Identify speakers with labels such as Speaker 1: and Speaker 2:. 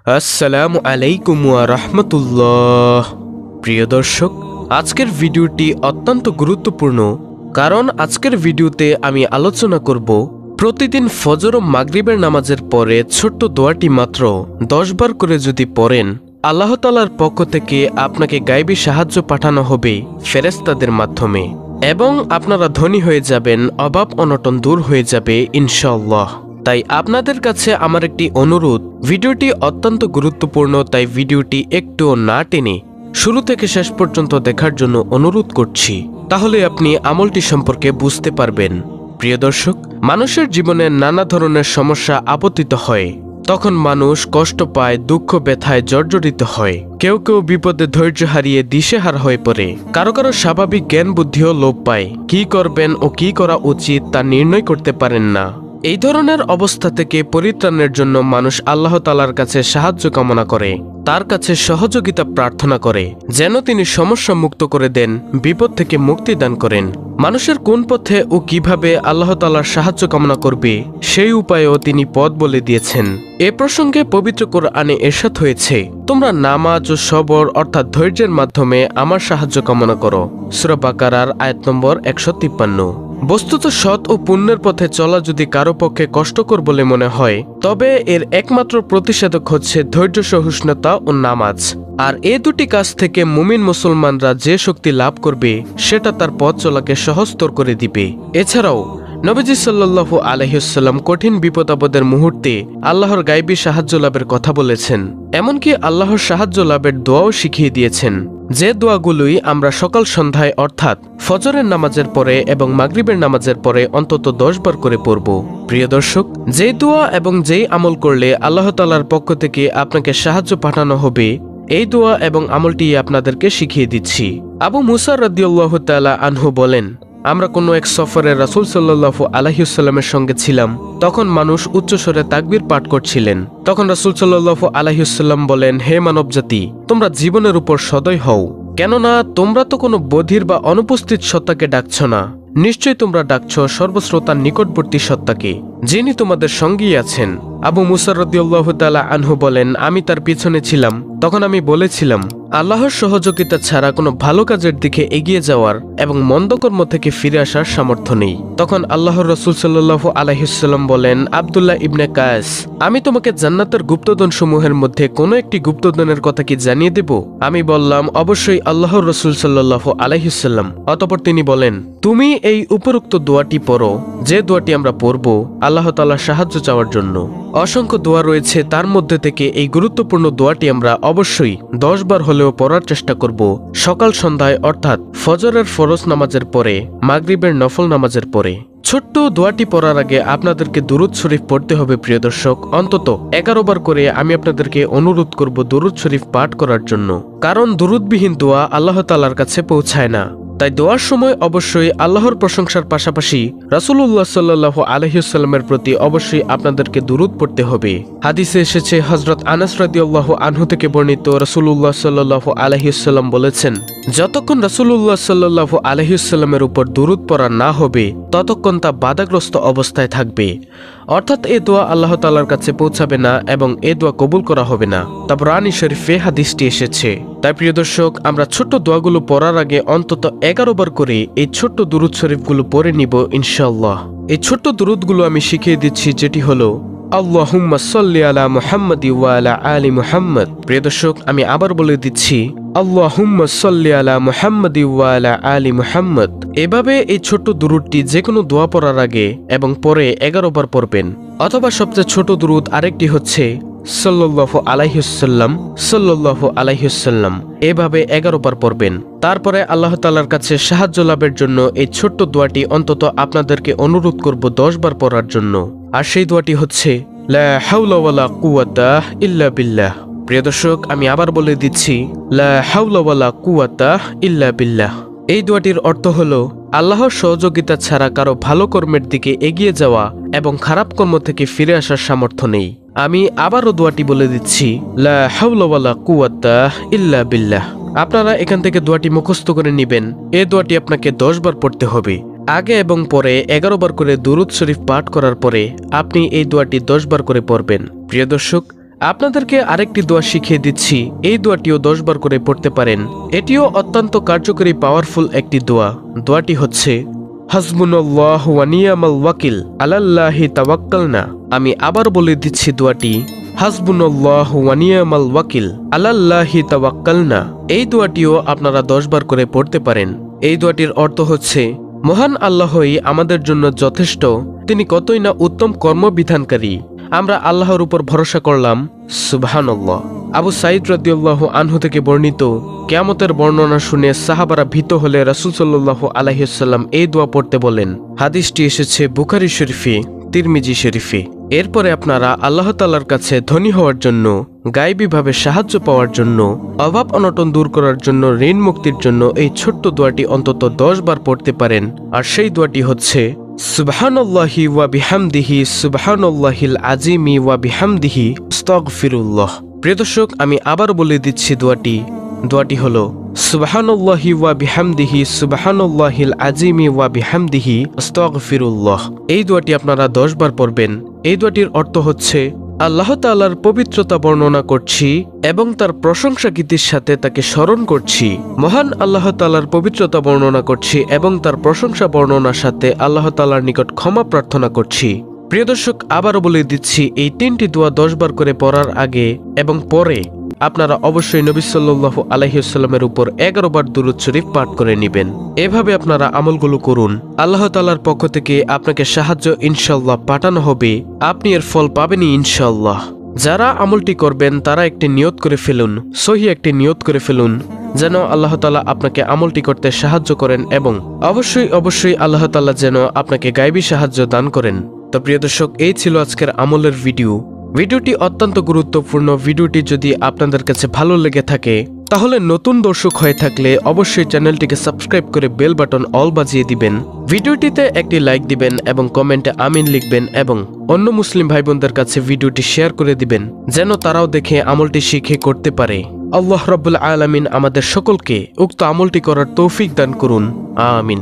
Speaker 1: আসসালামু আলাইকুম ওয়া রাহমাতুল্লাহ। প্রিয় দর্শক, আজকের ভিডিওটি অত্যন্ত গুরুত্বপূর্ণ, কারণ আজকের ভিডিওতে আমি আলোচনা করব প্রতিদিন ফজর ও মাগরিবের নামাজের পরে ছোট্ট দোয়াটি মাত্র 10 বার করে যদি পড়েন, আল্লাহ তাআলার পক্ষ থেকে আপনাকে গায়বী সাহায্য পাঠানো হবে ফেরেশতাদের মাধ্যমে, এবং আপনারা ধনী হয়ে যাবেন, অভাব অনটন দূর হয়ে যাবে ইনশাআল্লাহ। তাই আপনাদের কাছে আমার একটি অনুরোধ, ভিডিওটি অত্যন্ত গুরুত্বপূর্ণ, তাই ভিডিওটি একটুও না টেনে শুরু থেকে শেষ পর্যন্ত দেখার জন্য অনুরোধ করছি, তাহলে আপনি আমলটি সম্পর্কে বুঝতে পারবেন। প্রিয় দর্শক, মানুষের জীবনে নানা ধরনের সমস্যা আপতিত হয়, তখন মানুষ কষ্ট পায়, দুঃখ ব্যথায় জর্জরিত হয়, কেউ কেউ বিপদে ধৈর্য হারিয়ে দিশেহারা হয়ে পড়ে, কারো কারো স্বাভাবিক জ্ঞান বুদ্ধিও লোপ পায়, কি করবেন ও কি করা উচিত তা নির্ণয় করতে পারেন না। এই ধরনের অবস্থা থেকে পরিত্রাণের জন্য মানুষ আল্লাহ তাআলার কাছে সাহায্য কামনা করে, তার কাছে সহযোগিতা প্রার্থনা করে, যেন তিনি সমস্যা মুক্ত করে দেন, বিপদ থেকে মুক্তি দান করেন। মানুষের কোন পথে ও কিভাবে আল্লাহ তাআলার সাহায্য কামনা করবে, সেই উপায়েও তিনি পথ বলে দিয়েছেন। এ প্রসঙ্গে পবিত্র কোরআনে ইরশাদ হয়েছে, তোমরা নামাজ ও সবর অর্থাৎ ধৈর্যের মাধ্যমে আমার সাহায্য কামনা করো। সূরা বাকারার আয়াত নম্বর 153। বস্তুত সৎ ও পুণ্যের পথে চলা যদি কারো পক্ষে কষ্টকর বলে মনে হয়, তবে এর একমাত্র প্রতিষেধক হচ্ছে ধৈর্য, সহিষ্ণুতা ও নামাজ। আর এ দুটি কাজ থেকে মুমিন মুসলমানরা যে শক্তি লাভ করবে, সেটা তার পথ চলাকে সহজতর করে দিবে। এছাড়াও নবীজি সাল্লাল্লাহু আলাইহি ওয়াসাল্লাম কঠিন বিপদ আপদের মুহূর্তে আল্লাহর গায়বী সাহায্য লাভের কথা বলেছেন, এমনকি আল্লাহর সাহায্য লাভের দোয়াও শিখিয়ে দিয়েছেন, যে দোয়াগুলোই আমরা সকাল সন্ধ্যায় অর্থাৎ ফজরের নামাজের পরে এবং মাগরিবের নামাজের পরে অন্তত 10 বার করে পড়ব। প্রিয় দর্শক, যেই দোয়া এবং যেই আমল করলে আল্লাহ তাআলার পক্ষ থেকে আপনাকে সাহায্য পাঠানো হবে, এই দোয়া এবং আমলটি আপনাদেরকে শিখিয়ে দিচ্ছি। আবু মুসা রাদিয়াল্লাহু তাআলা আনহু বলেন, আমরা কোনো এক সফরে রাসূল সাল্লাল্লাহু আলাইহি ওয়াসাল্লামের সঙ্গে ছিলাম, তখন মানুষ উচ্চস্বরে তাকবীর পাঠ করছিলেন। তখন রাসূল সাল্লাল্লাহু আলাইহি ওয়াসাল্লাম বলেন, হে মানবজাতি, তোমরা জীবনের উপর সদয় হও, কেননা তোমরা তো কোনো বধির বা অনুপস্থিত সত্তাকে ডাকছ না, নিশ্চয়ই তোমরা ডাকছ সর্বশ্রোতার নিকটবর্তী সত্তাকে, যিনি তোমাদের সঙ্গেই আছেন। আবু মুসা রাদিয়াল্লাহু তাআলা আনহু বলেন, আমি তার পিছনে ছিলাম, তখন আমি বলেছিলাম, আল্লাহর সহযোগিতা ছাড়া কোনো ভালো কাজের দিকে এগিয়ে যাওয়ার এবং মন্দকর্ম থেকে ফিরে আসার সামর্থ্য নেই। তখন আল্লাহর রাসূল সাল্লাল্লাহু আলাইহি ওয়াসাল্লাম বলেন, আব্দুল্লাহ ইবনে কায়েস, আমি তোমাকে জান্নাতের গুপ্তধন সমূহের মধ্যে কোনো একটি গুপ্তধনের কথা কি জানিয়ে দেব? আমি বললাম, অবশ্যই আল্লাহর রাসূল সাল্লাল্লাহু আলাইহি ওয়াসাল্লাম। অতঃপর তিনি বলেন, তুমি এই উপরোক্ত দোয়াটি পড়ো, যে দোয়াটি আমরা পড়ব আল্লাহ তাআলার সাহায্য চাওয়ার জন্য। অসংখ্য দোয়া রয়েছে, তার মধ্যে থেকে এই গুরুত্বপূর্ণ দোয়াটি আমরা অবশ্যই 10 বার হলেও পড়ার চেষ্টা করব, সকাল সন্ধ্যায় অর্থাৎ ফজরের ফরজ নামাজের পরে, মাগরিবের নফল নামাজের পরে। ছোট্ট দোয়াটি পড়ার আগে আপনাদেরকে দুরূদ শরীফ পড়তে হবে। প্রিয় দর্শক, অন্তত 11 বার করে আমি আপনাদেরকে অনুরোধ করব দুরূদ শরীফ পাঠ করার জন্য, কারণ দুরূদবিহীন দোয়া আল্লাহ তাআলার কাছে পৌঁছায় না। তাই দোয়ার সময় অবশ্যই আল্লাহর প্রশংসার পাশাপাশি রাসূলুল্লাহ সাল্লাল্লাহু আলাইহি ওয়াসাল্লামের প্রতি অবশ্যই আপনাদেরকে দুরূদ পড়তে হবে। হাদিসে এসেছে, হযরত আনাস রাদিয়াল্লাহু আনহু থেকে বর্ণিত, রাসূলুল্লাহ সাল্লাল্লাহু আলাইহি ওয়াসাল্লাম বলেছেন, যতক্ষণ রাসূলুল্লাহ সাল্লাল্লাহু আলাইহি ওয়াসাল্লামের উপর দুরূদ পড়া না হবে, ততক্ষণ তা বাধাগ্রস্ত অবস্থায় থাকবে, অর্থাৎ এই দোয়া আল্লাহ তাআলার কাছে পৌঁছাবে না এবং এই দোয়া কবুল করা হবে না। তাবরানী শরীফে হাদিসটি এসেছে। তাই প্রিয় দর্শক, আমরা ছোট্ট দোয়াগুলো পড়ার আগে অন্তত 11 বার করে এই ছোট্ট দুরূদ শরীফগুলো পড়ে নিব ইনশাআল্লাহ। এই ছোট্ট দুরূদগুলো আমি শিখিয়ে দিচ্ছি, যেটি হলো আল্লাহুম্মা সাল্লি আলা মুহাম্মাদি ওয়া আলা আলি মুহাম্মাদ। প্রিয় দর্শক, আমি আবার বলে দিচ্ছি, আল্লাহুম্মা সাল্লি আলা মুহাম্মাদি ওয়া আলা আলি মুহাম্মাদ। এভাবে এই ছোট্ট দুরূদটি যে কোনো দোয়া পড়ার আগে এবং পরে 11 বার পড়বেন। অথবা সবচেয়ে ছোট দুরূদ আরেকটি হচ্ছে সাল্লাল্লাহু আলাইহি ওয়াসাল্লাম, সাল্লাল্লাহু আলাইহি ওয়াসাল্লাম, এভাবে 11 বার পড়বেন। তারপরে আল্লাহ তাআলার কাছে সাহায্য লাভের জন্য এই ছোট্ট দোয়াটি অন্তত আপনাদেরকে অনুরোধ করব 10 বার পড়ার জন্য। আর সেই দোয়াটি হচ্ছে, লা হাওলা ওয়ালা কুওয়াতা ইল্লা বিল্লাহ। প্রিয় দর্শক, আমি আবার বলে দিচ্ছি, লা হাওলা ওয়ালা কুওয়াতা ইল্লা বিল্লাহ। এই দোয়াটির অর্থ হলো, আল্লাহর সহযোগিতা ছাড়া কারো ভালো কর্মের দিকে এগিয়ে যাওয়া এবং খারাপ কর্ম থেকে ফিরে আসার সামর্থ্য নেই। আমি আবারও দোয়াটি বলে দিচ্ছি, লা হাওলা ওয়ালা কুওয়াতা ইল্লা বিল্লাহ। আপনারা এখান থেকে দোয়াটি মুখস্থ করে নেবেন। এই দোয়াটি আপনাকে 10 বার পড়তে হবে। আগে এবং পরে 11 বার করে দুরূদ শরীফ পাঠ করার পরে আপনি এই দোয়াটি 10 বার করে পড়বেন। প্রিয় দর্শক, আপনাদেরকে আরেকটি দোয়া শিখিয়ে দিচ্ছি, এই দোয়াটিও 10 বার করে পড়তে পারেন। এটিও অত্যন্ত কার্যকরী পাওয়ারফুল একটি দোয়া। দোয়াটি হচ্ছে হাসবুনাল্লাহু ওয়া নি'মাল ওয়াকিল আলাল্লাহি তাওয়াক্কালনা। আমি আবার বলে দিচ্ছি দোয়াটি, হাসবুনাল্লাহু ওয়া নি'মাল ওয়াকিল আলাল্লাহি তাওয়াক্কালনা। এই দোয়াটিও আপনারা 10 বার করে পড়তে পারেন। এই দোয়াটির অর্থ হচ্ছে, মহান আল্লাহই আমাদের জন্য যথেষ্ট, তিনি কতই না উত্তম কর্মবিধানকারী। আমরা আল্লাহর উপর ভরসা করলাম। সুবহানাল্লাহ। আবু সাঈদ রাদিয়াল্লাহু আনহু থেকে বর্ণিত, কিয়ামতের বর্ণনা শুনে সাহাবারা ভীত হলে রাসূল সাল্লাল্লাহু আলাইহি ওয়াসাল্লাম এই দোয়া পড়তে বলেন। হাদিসটি এসেছে বুখারী শরীফে, তিরমিজি শরীফে। এরপরে আপনারা আল্লাহ তাআলার কাছে ধনী হওয়ার জন্য, গায়বীভাবে সাহায্য পাওয়ার জন্য, অভাব অনটন দূর করার জন্য, ঋণ মুক্তির জন্য এই ছোট্ট দোয়াটি অন্তত 10 বার পড়তে পারেন। আর সেই দোয়াটি হচ্ছে সুবহানাল্লাহি ওয়া বিহামদিহি সুবহানাল্লাহিল আযীমি ওয়া বিহামদিহি আস্তাগফিরুল্লাহ। প্রিয় দর্শক, আমি আবার বলে দিচ্ছি দোয়াটি হলো সুবহানাল্লাহি ওয়া বিহামদিহি সুবহানাল্লাহিল আযীমি ওয়া বিহামদিহি আস্তাগফিরুল্লাহ। এই দোয়াটি আপনারা 10 বার পড়বেন। এই দোয়াটির অর্থ হচ্ছে, আল্লাহ তাআলার পবিত্রতা বর্ণনা করছি এবং তার প্রশংসা গীতির সাথে তাকে স্মরণ করছি। মহান আল্লাহ তাআলার পবিত্রতা বর্ণনা করছি এবং তার প্রশংসা বর্ণনার সাথে আল্লাহ তাআলার নিকট ক্ষমা প্রার্থনা করছি। প্রিয় দর্শক, আবারও বলে দিচ্ছি, এই 3টি দোয়া 10 বার করে পড়ার আগে এবং পরে আপনারা অবশ্যই নবী সাল্লাল্লাহু আলাইহি ওয়াসাল্লামের উপর 11 বার দুরূদ শরীফ পাঠ করে নেবেন। এভাবে আপনারা আমলগুলো করুন। আল্লাহ তাআলার পক্ষ থেকে আপনাকে সাহায্য ইনশাআল্লাহ পাঠানো হবে। আপনি এর ফল পাবেনই ইনশাআল্লাহ। যারা আমলটি করবেন তারা একটি নিয়ত করে ফেলুন, সহিহ একটি নিয়ত করে ফেলুন, যেন আল্লাহ তাআলা আপনাকে আমলটি করতে সাহায্য করেন এবং অবশ্যই আল্লাহ তাআলা যেন আপনাকে গায়বী সাহায্য দান করেন। তো প্রিয় দর্শক, এই ছিল আজকের আমলের ভিডিওটি অত্যন্ত গুরুত্বপূর্ণ। ভিডিওটি যদি আপনাদের কাছে ভালো লেগে থাকে তাহলে নতুন দর্শক হয়ে থাকলে অবশ্যই চ্যানেলটিকে সাবস্ক্রাইব করে বেল বাটন অল বাজিয়ে দিবেন। ভিডিওটিতে একটি লাইক দিবেন এবং কমেন্টে আমিন লিখবেন এবং অন্য মুসলিম ভাই বোনদের কাছে ভিডিওটি শেয়ার করে দিবেন, যেন তারাও দেখে আমলটি শিখে করতে পারে। আল্লাহ রাব্বুল আলামিন আমাদের সকলকে উক্ত আমলটি করার তৌফিক দান করুন। আমিন।